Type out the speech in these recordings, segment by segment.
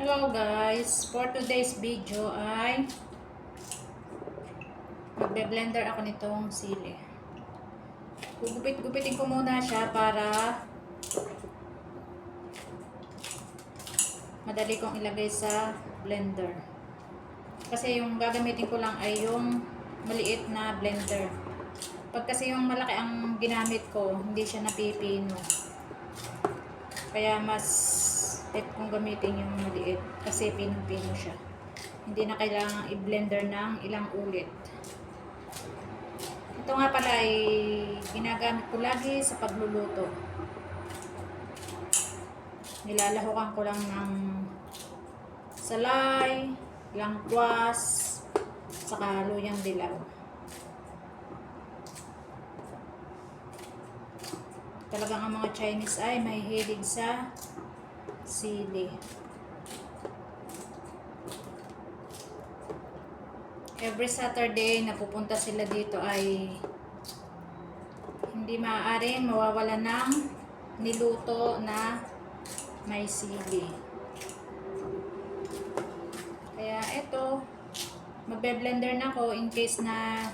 Hello guys, for today's video ay magbe-blender ako nitong sili. Gugupit-gupitin ko muna siya para madali kong ilagay sa blender. Kasi yung gagamitin ko lang ay yung maliit na blender. Pag kasi yung malaki ang ginamit ko, hindi siya napipino. Kaya mas bet kong gamitin yung maliit kasi pinong-pino siya. Hindi na kailangang i-blender ng ilang ulit. Ito nga pala ay ginagamit ko lagi sa pagluluto. Nilalahukan ko lang ng salay, langkwas, saka luyang dilaw. Talagang ang mga Chinese ay may hilig sa sili. Every Saturday na pupunta sila dito ay hindi maaaring mawawala ng niluto na may sili. Kaya eto, magbe-blender na ako in case na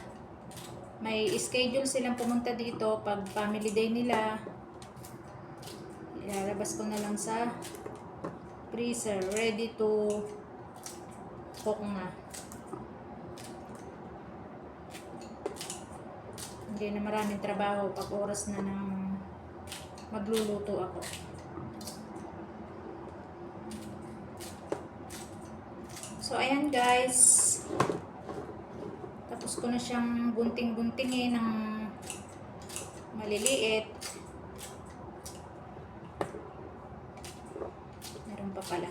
may schedule silang pumunta dito pag family day nila. Ilalabas ko na lang sa freezer, ready to cook na. Hindi na maraming trabaho pag oras na ng magluluto ako. So ayan guys, tapos ko na siyang gunting-guntingin ng maliliit. Meron pa pala.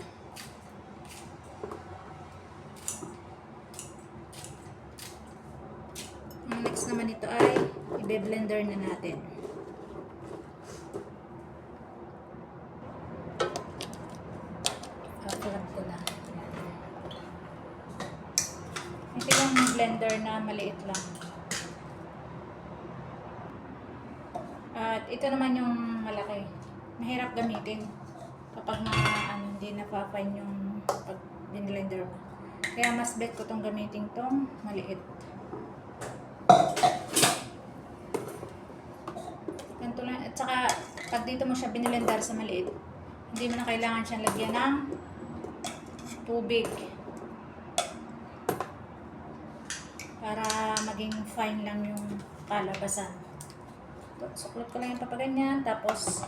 Ang next naman ito ay i-blender na natin. Plug ko na. Ito yung blender na maliit lang. At ito naman yung malaki. Mahirap gamitin kapag hindi na-fine yung pag blender mo. Kaya mas bet ko tong gamitin tong maliit. Ganito lang. At saka pag dito mo siya binilendar sa maliit, hindi mo na kailangan siyang lagyan ng tubig para maging fine lang yung kalabasan. Suklot ko lang yung papaganyan, tapos